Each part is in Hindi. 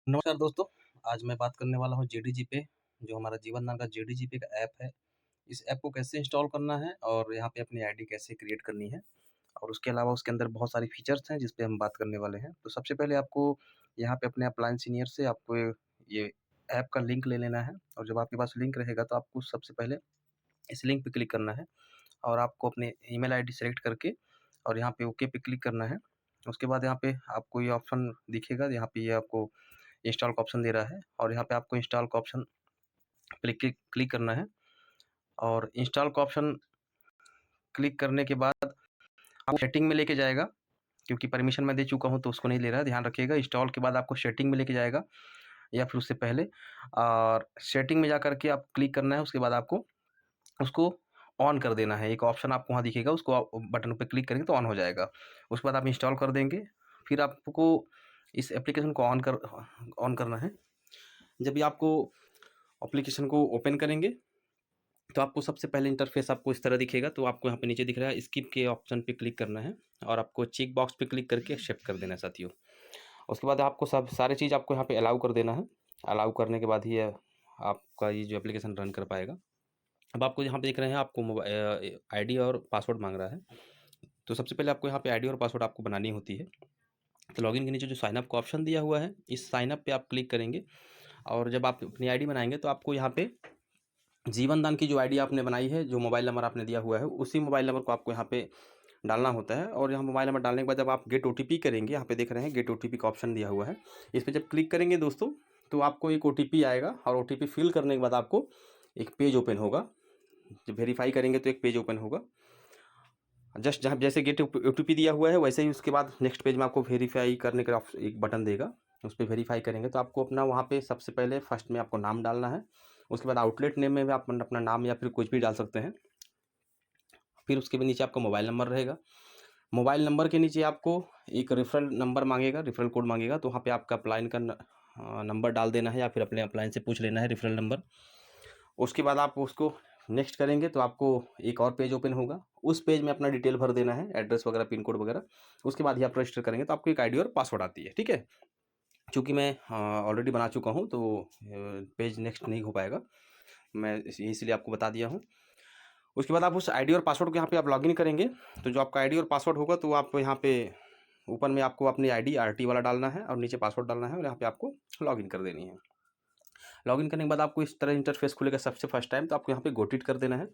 नमस्कार दोस्तों, आज मैं बात करने वाला हूँ जेडीजी पे, जो हमारा जीवन दान का जेडीजी पे का ऐप है। इस ऐप को कैसे इंस्टॉल करना है और यहाँ पे अपनी आईडी कैसे क्रिएट करनी है और उसके अलावा उसके अंदर बहुत सारी फीचर्स हैं जिस पे हम बात करने वाले हैं। तो सबसे पहले आपको यहाँ पे अपने अप्लायंस इंजीनियर से आपको ये ऐप का लिंक ले लेना है और जब आपके पास लिंक रहेगा तो आपको सबसे पहले इस लिंक पे क्लिक करना है और आपको अपने ईमेल आईडी सेलेक्ट करके और यहाँ पे ओके पे क्लिक करना है। उसके बाद यहाँ पे आपको ये ऑप्शन दिखेगा, यहाँ पे ये आपको इंस्टॉल का ऑप्शन दे रहा है और यहाँ पे आपको इंस्टॉल का ऑप्शन क्लिक क्लिक करना है और इंस्टॉल का ऑप्शन क्लिक करने के बाद आपको सेटिंग में लेके जाएगा, क्योंकि परमिशन मैं दे चुका हूँ तो उसको नहीं ले रहा है, ध्यान रखिएगा। इंस्टॉल के बाद आपको सेटिंग में लेके जाएगा या फिर उससे पहले, और सेटिंग में जाकर के आप क्लिक करना है। उसके बाद आपको उसको ऑन कर देना है। एक ऑप्शन आपको वहाँ दिखेगा, उसको आप बटन पे क्लिक करेंगे तो ऑन हो जाएगा। उसके बाद आप इंस्टॉल कर देंगे। फिर आपको इस एप्लीकेशन को ऑन करना है। जब भी आपको एप्लीकेशन को ओपन करेंगे तो आपको सबसे पहले इंटरफेस आपको इस तरह दिखेगा। तो आपको यहाँ पे नीचे दिख रहा है स्किप के ऑप्शन पे क्लिक करना है और आपको चेक बॉक्स पे क्लिक करके एक्सेप्ट कर देना है साथियों। उसके बाद आपको सब सारी चीज़ आपको यहाँ पे अलाउ कर देना है। अलाउ करने के बाद ही आपका ये जो एप्लीकेशन रन कर पाएगा। अब आपको यहाँ पे देख रहे हैं आपको आईडी और पासवर्ड मांग रहा है। तो सबसे पहले आपको यहाँ पे आईडी और पासवर्ड आपको बनानी होती है। तो लॉगिन के नीचे जो साइन अप का ऑप्शन दिया हुआ है, इस साइन अप पे आप क्लिक करेंगे और जब आप अपनी आईडी बनाएंगे तो आपको यहाँ पे जीवन दान की जो आईडी आपने बनाई है, जो मोबाइल नंबर आपने दिया हुआ है, उसी मोबाइल नंबर को आपको यहाँ पे डालना होता है। और यहाँ मोबाइल नंबर डालने के बाद जब आप गेट ओटीपी करेंगे, यहाँ पे देख रहे हैं गेट ओटीपी का ऑप्शन दिया हुआ है, इस पर जब क्लिक करेंगे दोस्तों तो आपको एक ओटीपी आएगा और ओटीपी फिल करने के बाद आपको एक पेज ओपन होगा। जब वेरीफाई करेंगे तो एक पेज ओपन होगा। जस्ट जहाँ जैसे गेट ओटीपी दिया हुआ है वैसे ही उसके बाद नेक्स्ट पेज में आपको वेरीफाई करने का एक बटन देगा। उस पर वेरीफाई करेंगे तो आपको अपना वहाँ पे सबसे पहले फर्स्ट में आपको नाम डालना है। उसके बाद आउटलेट नेम में भी आप अपना नाम या फिर कुछ भी डाल सकते हैं। फिर उसके भी नीचे आपका मोबाइल नंबर रहेगा। मोबाइल नंबर के नीचे आपको एक रेफरल नंबर मांगेगा, रेफरल कोड मांगेगा। तो वहाँ पे आपका अप्लाइन का नंबर डाल देना है या फिर अपने अप्लाइन से पूछ लेना है रेफरल नंबर। उसके बाद आप उसको नेक्स्ट करेंगे तो आपको एक और पेज ओपन होगा। उस पेज में अपना डिटेल भर देना है, एड्रेस वगैरह, पिन कोड वगैरह। उसके बाद ही आप रजिस्टर करेंगे तो आपको एक आईडी और पासवर्ड आती है, ठीक है। चूँकि मैं ऑलरेडी बना चुका हूँ तो पेज नेक्स्ट नहीं हो पाएगा, मैं इसलिए आपको बता दिया हूँ। उसके बाद आप उस आईडी और पासवर्ड को यहाँ पे आप लॉगिन करेंगे तो जो आपका आईडी और पासवर्ड होगा तो आप यहाँ पे ऊपर में आपको अपनी आईडी आरटी वाला डालना है और नीचे पासवर्ड डालना है और यहाँ पे आपको लॉगिन कर देनी है। लॉगिन करने के बाद आपको इस तरह इंटरफेस खुलेगा सबसे फर्स्ट टाइम। तो आपको यहाँ पे गॉट इट कर देना है।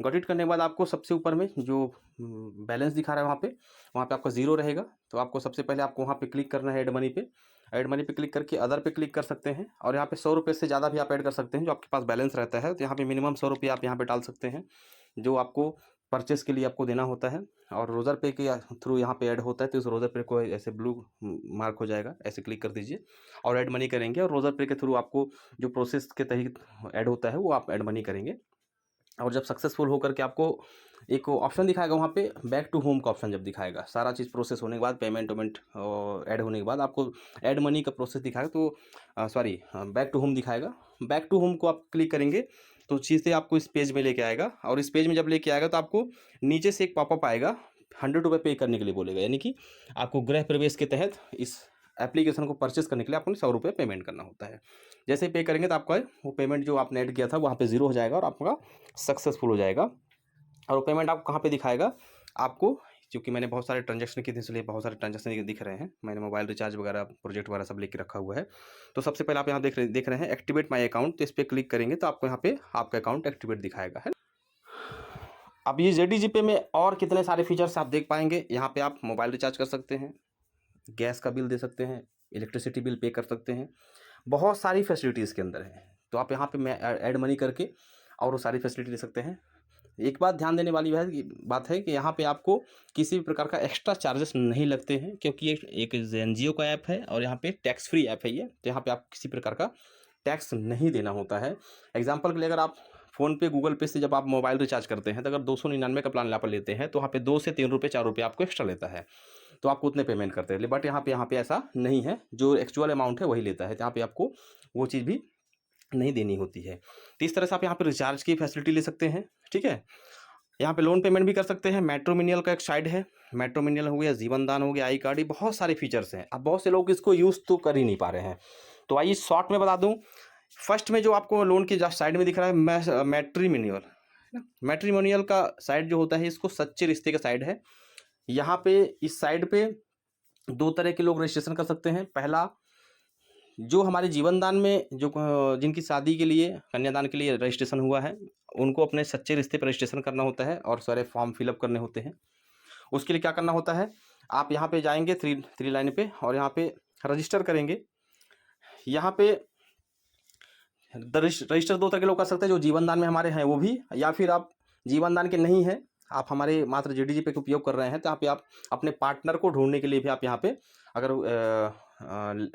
गॉट इट करने के बाद आपको सबसे ऊपर में जो बैलेंस दिखा रहा है वहाँ पे आपका जीरो रहेगा। तो आपको सबसे पहले आपको वहाँ पे क्लिक करना है ऐड मनी पे। ऐड मनी पे क्लिक करके अदर पे क्लिक कर सकते हैं और यहाँ पे 100 रुपये से ज़्यादा भी आप ऐड कर सकते हैं जो आपके पास बैलेंस रहता है। तो यहाँ पे मिनिमम 100 रुपये आप यहाँ पे डाल सकते हैं जो आपको परचेस के लिए आपको देना होता है। और रोज़र पे के थ्रू यहाँ पे ऐड होता है तो इस रोज़र पे को ऐसे ब्लू मार्क हो जाएगा, ऐसे क्लिक कर दीजिए और ऐड मनी करेंगे। और रोज़र पे के थ्रू आपको जो प्रोसेस के तहत ऐड होता है वो आप ऐड मनी करेंगे। और जब सक्सेसफुल होकर के आपको एक ऑप्शन दिखाएगा वहाँ पे बैक टू होम का ऑप्शन जब दिखाएगा, सारा चीज़ प्रोसेस होने के बाद, पेमेंट वेमेंट ऐड होने के बाद आपको ऐड मनी का प्रोसेस दिखाएगा। तो सॉरी, बैक टू होम दिखाएगा। बैक टू होम को आप क्लिक करेंगे तो चीज़ें आपको इस पेज में लेके आएगा और इस पेज में जब लेके आएगा तो आपको नीचे से एक पॉपअप आएगा 100 रुपये पे करने के लिए बोलेगा, यानी कि आपको गृह प्रवेश के तहत इस एप्लीकेशन को परचेस करने के लिए आपको 100 रुपये पेमेंट करना होता है। जैसे ही पे करेंगे तो आपका वो पेमेंट जो आपने ऐड किया था वहाँ पे ज़ीरो हो जाएगा और आपका सक्सेसफुल हो जाएगा। और वो पेमेंट आपको कहाँ पे दिखाएगा, आपको, क्योंकि मैंने बहुत सारे ट्रांजैक्शन किए थे इसलिए बहुत सारे ट्रांजैक्शन दिख रहे हैं। मैंने मोबाइल रिचार्ज वगैरह, प्रोजेक्ट वगैरह सब लेके रखा हुआ है। तो सबसे पहले आप यहाँ देख रहे हैं एक्टिवेट माई अकाउंट। तो इस पर क्लिक करेंगे तो आपको यहाँ पे आपका अकाउंट एक्टिवेट दिखाएगा, है। अब ये जेडीजी पे में और कितने सारे फीचर्स आप देख पाएंगे। यहाँ पे आप मोबाइल रिचार्ज कर सकते हैं, गैस का बिल दे सकते हैं, इलेक्ट्रिसिटी बिल पे कर सकते हैं। बहुत सारी फैसिलिटी इसके अंदर है। तो आप यहाँ पे मैं ऐड मनी करके और वो सारी फैसिलिटी ले सकते हैं। एक बात ध्यान देने वाली बात है कि यहाँ पे आपको किसी भी प्रकार का एक्स्ट्रा चार्जेस नहीं लगते हैं, क्योंकि एक एनजीओ का ऐप है और यहाँ पे टैक्स फ्री ऐप है ये। तो यहाँ पे आप किसी प्रकार का टैक्स नहीं देना होता है। एग्जाम्पल के लिए अगर आप फ़ोनपे, गूगल पे से जब आप मोबाइल रिचार्ज करते हैं तो अगर 299 का प्लान आप लेते हैं तो वहाँ पे 2 से 3 रुपये 4 रुपये आपको एक्स्ट्रा लेता है, तो आपको उतने पेमेंट करते हैं। बट यहाँ पे ऐसा नहीं है, जो एक्चुअल अमाउंट है वही लेता है। तो यहाँ पे आपको वो चीज़ भी नहीं देनी होती है। तो इस तरह से आप यहाँ पे रिचार्ज की फैसिलिटी ले सकते हैं, ठीक है। यहाँ पे लोन पेमेंट भी कर सकते हैं। मैट्रिमोनियल का एक साइड है, मैट्रिमोनियल हो गया, जीवन दान हो गया, आई कार्ड, ये बहुत सारे फीचर्स हैं। अब बहुत से लोग इसको यूज़ तो कर ही नहीं पा रहे हैं। तो आइए शॉर्ट में बता दूँ, फर्स्ट में जो आपको लोन के जस्ट साइड में दिख रहा है मैट्रिमोनियल, है ना? मैट्रिमोनियल का साइड जो होता है, इसको सच्चे रिश्ते का साइड है। यहाँ पे इस साइड पे 2 तरह के लोग रजिस्ट्रेशन कर सकते हैं। पहला, जो हमारे जीवन दान में जो जिनकी शादी के लिए, कन्यादान के लिए रजिस्ट्रेशन हुआ है, उनको अपने सच्चे रिश्ते पर रजिस्ट्रेशन करना होता है और सारे फॉर्म फिलअप करने होते हैं। उसके लिए क्या करना होता है, आप यहाँ पे जाएंगे थ्री लाइन पे और यहाँ पे रजिस्टर करेंगे। यहाँ पे रजिस्टर 2 तरह के लोग कर सकते हैं, जो जीवन दान में हमारे हैं वो भी, या फिर आप जीवन दान के नहीं हैं, आप हमारे मात्र जेडीजीपे का उपयोग कर रहे हैं, तो यहाँ पे आप अपने पार्टनर को ढूंढने के लिए भी आप यहाँ पे, अगर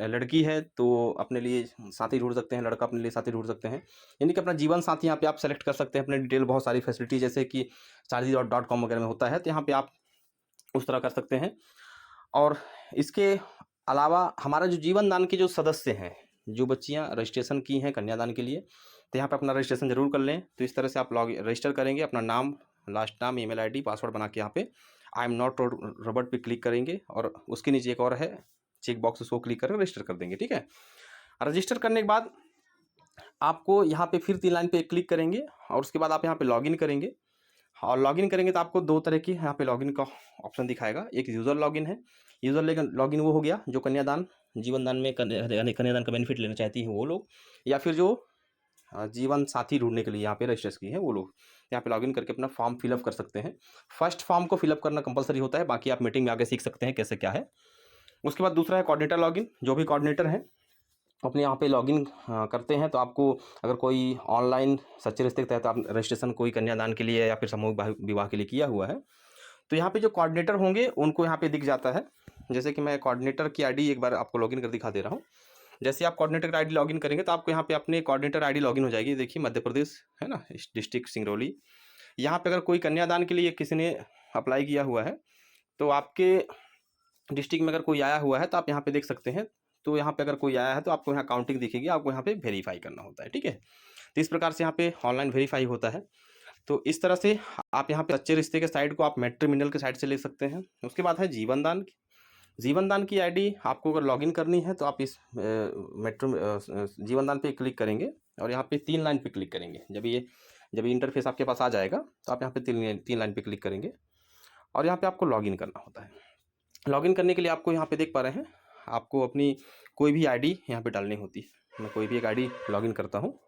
लड़की है तो अपने लिए साथी ढूंढ सकते हैं, लड़का अपने लिए साथी ढूंढ सकते हैं, यानी कि अपना जीवन साथी यहाँ पे आप सेलेक्ट कर सकते हैं। अपने डिटेल बहुत सारी फैसिलिटी जैसे कि chargy.com वगैरह में होता है, तो यहाँ पे आप उस तरह कर सकते हैं। और इसके अलावा हमारा जो जीवन दान के जो सदस्य हैं, जो बच्चियां रजिस्ट्रेशन की हैं कन्यादान के लिए, तो यहाँ पे अपना रजिस्ट्रेशन जरूर कर लें। तो इस तरह से आप रजिस्टर करेंगे, अपना नाम, लास्ट नाम, ईमेल आईडी, पासवर्ड बना के यहाँ पे आई एम नॉट रोबोट पे क्लिक करेंगे और उसके नीचे एक और है चेक बॉक्स, उसको क्लिक करके रजिस्टर कर देंगे। ठीक है, रजिस्टर करने के बाद आपको यहाँ पे फिर 3 लाइन पे क्लिक करेंगे और उसके बाद आप यहाँ पे लॉगिन करेंगे। और लॉगिन करेंगे तो आपको 2 तरह की यहाँ पे लॉगिन का ऑप्शन दिखाएगा। एक यूज़र लॉगिन है, यूज़र लॉगिन वो हो गया जो कन्यादान, जीवन दान में कन्यादान का बेनिफिट लेना चाहती हैं वो लोग, या फिर जो जीवन साथी ढूंढने के लिए यहाँ पे रजिस्टर की हैं वो लोग यहाँ पे लॉगिन करके अपना फॉर्म फिलअप कर सकते हैं। फर्स्ट फॉर्म को फिलअप करना कंपलसरी होता है, बाकी आप मीटिंग में आगे सीख सकते हैं कैसे क्या है। उसके बाद दूसरा है कोऑर्डिनेटर लॉगिन। जो भी कोऑर्डिनेटर हैं अपने यहाँ पे लॉगिन करते हैं, तो आपको अगर कोई ऑनलाइन सच्चे रिश्ते के तहत आप रजिस्ट्रेशन कोई कन्यादान के लिए या फिर समूह विवाह के लिए किया हुआ है, तो यहाँ पे जो कोऑर्डिनेटर होंगे उनको यहाँ पे दिख जाता है। जैसे कि मैं कोऑर्डिनेटर की आईडी एक बार आपको लॉगिन कर दिखा दे रहा हूँ। जैसे आप कोऑर्डिनेटर की आईडी लॉगिन करेंगे तो आपको यहाँ पे अपने कोऑर्डिनेटर आईडी लॉगिन हो जाएगी। देखिए मध्य प्रदेश है ना, डिस्ट्रिक्ट सिंगरौली। यहाँ पे अगर कोई कन्यादान के लिए किसी ने अप्लाई किया हुआ है, तो आपके डिस्ट्रिक्ट में अगर कोई आया हुआ है तो आप यहाँ पे देख सकते हैं। तो यहाँ पे अगर कोई आया है तो आपको यहाँ काउंटिंग दिखेगी, आपको यहाँ पे वेरीफाई करना होता है। ठीक है, तो इस प्रकार से यहाँ पे ऑनलाइन वेरीफाई होता है। तो इस तरह से आप यहाँ पे सच्चे रिश्ते के साइड को आप मैट्रिमोनियल के साइड से ले सकते हैं। उसके बाद है जीवन दान। जीवन दान की आईडी आपको अगर लॉगिन करनी है तो आप इस जीवन दान पे क्लिक करेंगे और यहाँ पे 3 लाइन पे क्लिक करेंगे। जब ये इंटरफेस आपके पास आ जाएगा तो आप यहाँ पे 3 लाइन पे क्लिक करेंगे और यहाँ पे आपको लॉगिन करना होता है। लॉगिन करने के लिए आपको यहाँ पे देख पा रहे हैं, आपको अपनी कोई भी आईडी यहाँ पे डालनी होती है। मैं कोई भी एक आईडी लॉगिन करता हूँ।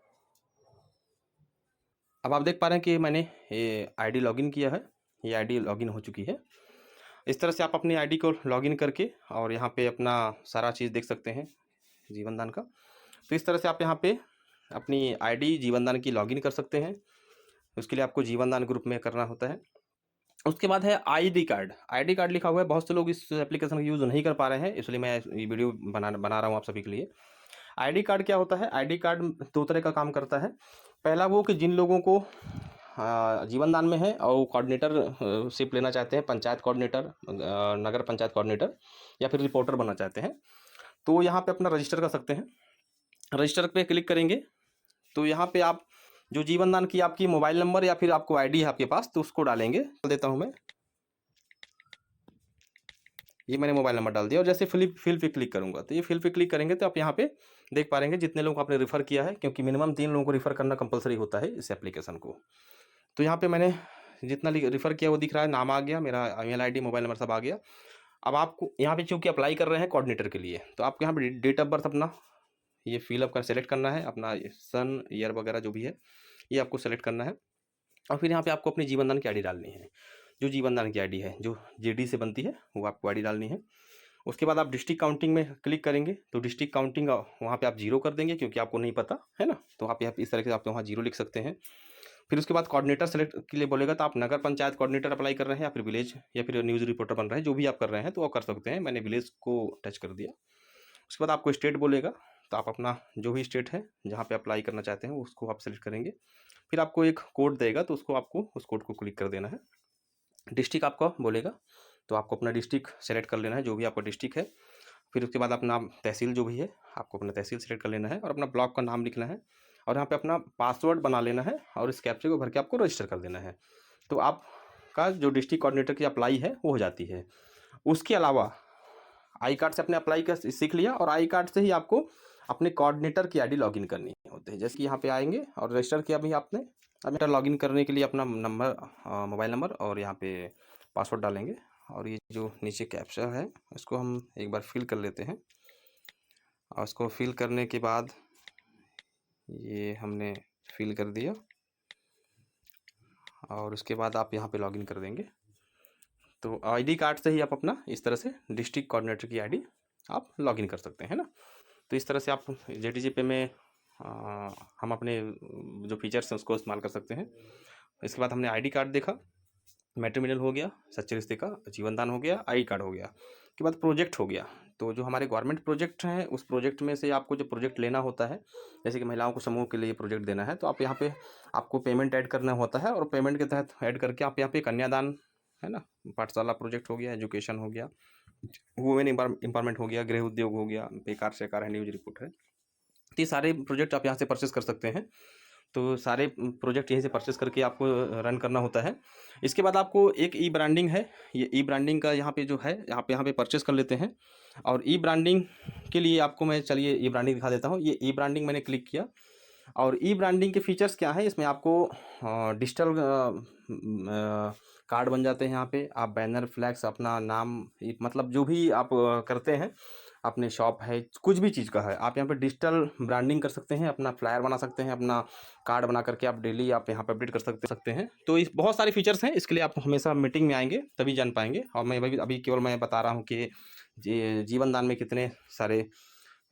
अब आप देख पा रहे हैं कि मैंने ये आईडी लॉगिन किया है, ये आईडी लॉगिन हो चुकी है। इस तरह से आप अपनी आईडी को लॉगिन करके और यहाँ पे अपना सारा चीज़ देख सकते हैं जीवन दान का। तो इस तरह से आप यहाँ पे अपनी आईडी जीवन दान की लॉगिन कर सकते हैं। उसके लिए आपको जीवन दान ग्रुप में करना होता है। उसके बाद है आईडी कार्ड। आईडी कार्ड लिखा हुआ है, बहुत से लोग इस एप्लीकेशन का यूज़ नहीं कर पा रहे हैं, इसलिए मैं ये वीडियो बना रहा हूँ आप सभी के लिए। आईडी कार्ड क्या होता है? आईडी कार्ड 2 तरह का काम करता है। पहला वो कि जिन लोगों को जीवन दान में है और वो कोऑर्डिनेटर शिप लेना चाहते हैं, पंचायत कोऑर्डिनेटर, नगर पंचायत कोऑर्डिनेटर या फिर रिपोर्टर बनना चाहते हैं, तो यहाँ पे अपना रजिस्टर कर सकते हैं। रजिस्टर पे क्लिक करेंगे तो यहाँ पे आप जो जीवन दान की आपकी मोबाइल नंबर या फिर आपको आईडी है आपके पास, तो उसको डालेंगे। डाल देता हूँ मैं, ये मैंने मोबाइल नंबर डाल दिया और जैसे फिल पे क्लिक करूँगा तो ये फिल पे क्लिक करेंगे तो आप यहाँ पे देख पा रहेंगे जितने लोगों को आपने रिफ़र किया है, क्योंकि मिनिमम 3 लोगों को रिफ़र करना कंपलसरी होता है इस एप्लीकेशन को। तो यहाँ पे मैंने जितना रिफ़र किया वो दिख रहा है, नाम आ गया, मेरा ईमेल आईडी, मोबाइल नंबर सब आ गया। अब आपको यहाँ पे चूँकि अप्लाई कर रहे हैं कोऑर्डिनेटर के लिए, तो आपको यहाँ पे डेट ऑफ बर्थ अपना ये फिलअप कर सेलेक्ट करना है, अपना सन, ईयर वगैरह जो भी है ये आपको सेलेक्ट करना है। और फिर यहाँ पे आपको अपनी जीवन दान की आईडी डालनी है। जो जीवन दान की आईडी है जो जेडी से बनती है वो आपको आईडी डालनी है। उसके बाद आप डिस्ट्रिक्ट काउंटिंग में क्लिक करेंगे तो डिस्ट्रिक्ट काउंटिंग वहाँ पे आप 0 कर देंगे, क्योंकि आपको नहीं पता है ना, तो आप यहाँ इस तरह से आप वहाँ 0 लिख सकते हैं। फिर उसके बाद कोऑर्डिनेटर सेलेक्ट के लिए बोलेगा, तो आप नगर पंचायत कोऑर्डिनेटर अप्लाई कर रहे हैं या फिर विलेज या फिर न्यूज़ रिपोर्टर बन रहे हैं, जो भी आप कर रहे हैं तो वो कर सकते हैं। मैंने विलेज को टच कर दिया। उसके बाद आपको स्टेट बोलेगा, तो आप अपना जो भी स्टेट है जहाँ पे अप्लाई करना चाहते हैं उसको आप सेलेक्ट करेंगे। फिर आपको एक कोड देगा तो उसको आपको उस कोड को क्लिक कर देना है। डिस्ट्रिक्ट आपका बोलेगा तो आपको अपना डिस्ट्रिक्ट सेलेक्ट कर लेना है, जो भी आपका डिस्ट्रिक्ट है। फिर उसके बाद अपना तहसील जो भी है आपको अपना तहसील सेलेक्ट कर लेना है और अपना ब्लॉक का नाम लिखना है और यहाँ पे अपना पासवर्ड बना लेना है और इस कैप्चे को भर के आपको रजिस्टर कर देना है। तो आपका जो डिस्ट्रिक्ट कोऑर्डिनेटर की अप्लाई है वो हो जाती है। उसके अलावा आई कार्ड से आपने अप्लाई कर सीख लिया और आई कार्ड से ही आपको अपने कोऑर्डिनेटर की आईडी लॉगिन करनी होती है। जैसे कि यहाँ पे आएँगे और रजिस्टर किया भी आपने, अब बेटा लॉगिन करने के लिए अपना नंबर मोबाइल नंबर और यहाँ पे पासवर्ड डालेंगे और ये जो नीचे कैप्चा है इसको हम एक बार फिल कर लेते हैं और इसको फिल करने के बाद ये हमने फिल कर दिया और उसके बाद आप यहाँ पे लॉगिन कर देंगे। तो आईडी कार्ड से ही आप अपना इस तरह से डिस्ट्रिक्ट कोऑर्डिनेटर की आईडी आप लॉगिन कर सकते हैं ना। तो इस तरह से आप जेडीजीपे में हम अपने जो फीचर्स हैं उसको इस्तेमाल कर सकते हैं। इसके बाद हमने आईडी कार्ड देखा, मैट्रिमोनियल हो गया, सच्चे रिश्ते का, जीवन दान हो गया, आई कार्ड हो गया, उसके बाद प्रोजेक्ट हो गया। तो जो हमारे गवर्नमेंट प्रोजेक्ट हैं उस प्रोजेक्ट में से आपको जो प्रोजेक्ट लेना होता है, जैसे कि महिलाओं को समूह के लिए प्रोजेक्ट देना है, तो आप यहाँ पे आपको पेमेंट ऐड करना होता है और पेमेंट के तहत ऐड करके आप यहाँ पे कन्यादान है ना, पाठशाला प्रोजेक्ट हो गया, एजुकेशन हो गया, वुमेन एम्पावरमेंट हो गया, गृह उद्योग हो गया, बेकार शेकार है, न्यूज रिपोर्ट है, तो ये सारे प्रोजेक्ट आप यहाँ से परचेस कर सकते हैं। तो सारे प्रोजेक्ट यहीं से परचेस करके आपको रन करना होता है। इसके बाद आपको एक ई ब्रांडिंग है, ये ई ब्रांडिंग का यहाँ पे जो है यहाँ पे परचेस कर लेते हैं और ई ब्रांडिंग के लिए आपको मैं चलिए ई ब्रांडिंग दिखा देता हूँ। ये ई ब्रांडिंग मैंने क्लिक किया और ई ब्रांडिंग के फीचर्स क्या है, इसमें आपको डिजिटल कार्ड बन जाते हैं। यहाँ पे आप बैनर, फ्लैक्स, अपना नाम, मतलब जो भी आप करते हैं, अपने शॉप है, कुछ भी चीज़ का है, आप यहाँ पे डिजिटल ब्रांडिंग कर सकते हैं, अपना फ्लायर बना सकते हैं, अपना कार्ड बना करके आप डेली आप यहाँ पे अपडेट कर सकते हैं। तो इस बहुत सारे फीचर्स हैं, इसके लिए आप हमेशा मीटिंग में आएंगे तभी जान पाएंगे। और मैं अभी केवल मैं बता रहा हूँ कि जीवन दान में कितने सारे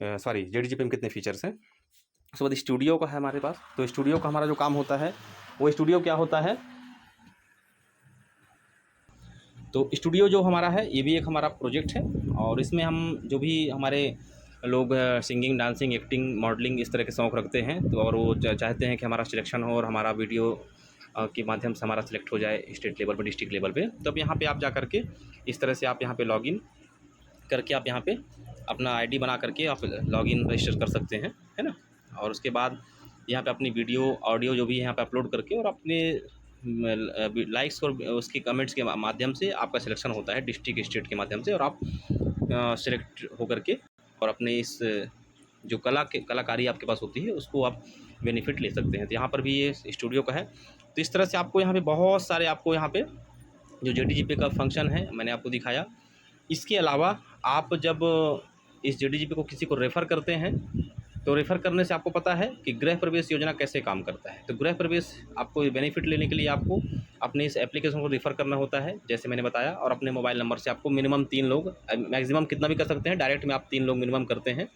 सॉरी जेडीजीपे में कितने फीचर्स हैं। उसके बाद स्टूडियो का है हमारे पास। तो स्टूडियो का हमारा जो काम होता है वो स्टूडियो क्या होता है, तो स्टूडियो जो हमारा है ये भी एक हमारा प्रोजेक्ट है और इसमें हम जो भी हमारे लोग सिंगिंग, डांसिंग, एक्टिंग, मॉडलिंग इस तरह के शौक़ रखते हैं तो और वो चाहते हैं कि हमारा सिलेक्शन हो और हमारा वीडियो के माध्यम से हमारा सिलेक्ट हो जाए स्टेट लेवल पर, डिस्ट्रिक्ट लेवल पे, तो अब यहाँ पे आप जा करके इस तरह से आप यहाँ पे लॉगिन करके आप यहाँ पे अपना आईडी बना करके आप लॉगिन रजिस्टर कर सकते हैं, है ना। और उसके बाद यहाँ पे अपनी वीडियो, ऑडियो जो भी है यहाँ पे अपलोड करके और अपने लाइक्स और उसके कमेंट्स के माध्यम से आपका सिलेक्शन होता है डिस्ट्रिक्ट, स्टेट के माध्यम से, और आप सिलेक्ट होकर के और अपने इस जो कलाकारी आपके पास होती है उसको आप बेनिफिट ले सकते हैं। तो यहाँ पर भी ये स्टूडियो का है। तो इस तरह से आपको यहाँ पे बहुत सारे आपको यहाँ पे जो जेडीजीपे का फंक्शन है मैंने आपको दिखाया। इसके अलावा आप जब इस जेडीजीपे को किसी को रेफ़र करते हैं तो रेफ़र करने से आपको पता है कि गृह प्रवेश योजना कैसे काम करता है। तो गृह प्रवेश आपको बेनिफिट लेने के लिए आपको अपने इस एप्लीकेशन को रेफ़र करना होता है, जैसे मैंने बताया, और अपने मोबाइल नंबर से आपको मिनिमम 3 लोग, मैक्सिमम कितना भी कर सकते हैं, डायरेक्ट में आप 3 लोग मिनिमम करते हैं।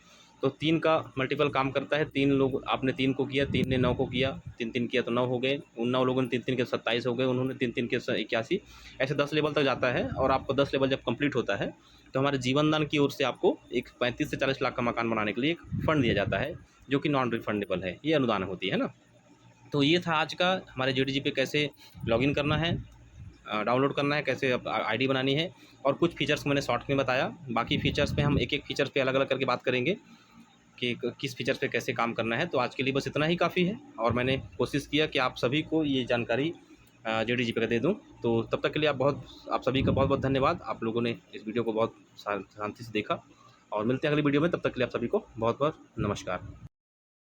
तो 3 का मल्टीपल काम करता है। 3 लोग, आपने 3 को किया, 3 ने 9 को किया, 3 किया तो 9 हो गए, उन 9 लोगों ने 3 के 27 हो गए, उन्होंने 3 के 81, ऐसे 10 लेवल तक जाता है। और आपको 10 लेवल जब कंप्लीट होता है तो हमारे जीवन दान की ओर से आपको एक 35 से 40 लाख का मकान बनाने के लिए एक फ़ंड दिया जाता है जो कि नॉन रिफंडेबल है, ये अनुदान होती है ना। तो ये था आज का हमारे जेडीजीपे कैसे लॉगिन करना है, डाउनलोड करना है, कैसे आईडी बनानी है, और कुछ फीचर्स मैंने शॉर्ट में बताया। बाकी फीचर्स पे हम एक फीचर पे अलग अलग करके बात करेंगे कि किस फीचर पे कैसे काम करना है। तो आज के लिए बस इतना ही काफ़ी है और मैंने कोशिश किया कि आप सभी को ये जानकारी जेडीजीपे का दे दूं। तो तब तक के लिए आप सभी का बहुत बहुत धन्यवाद। आप लोगों ने इस वीडियो को बहुत शांति से देखा और मिलते हैं अगली वीडियो में। तब तक के लिए आप सभी को बहुत बहुत नमस्कार।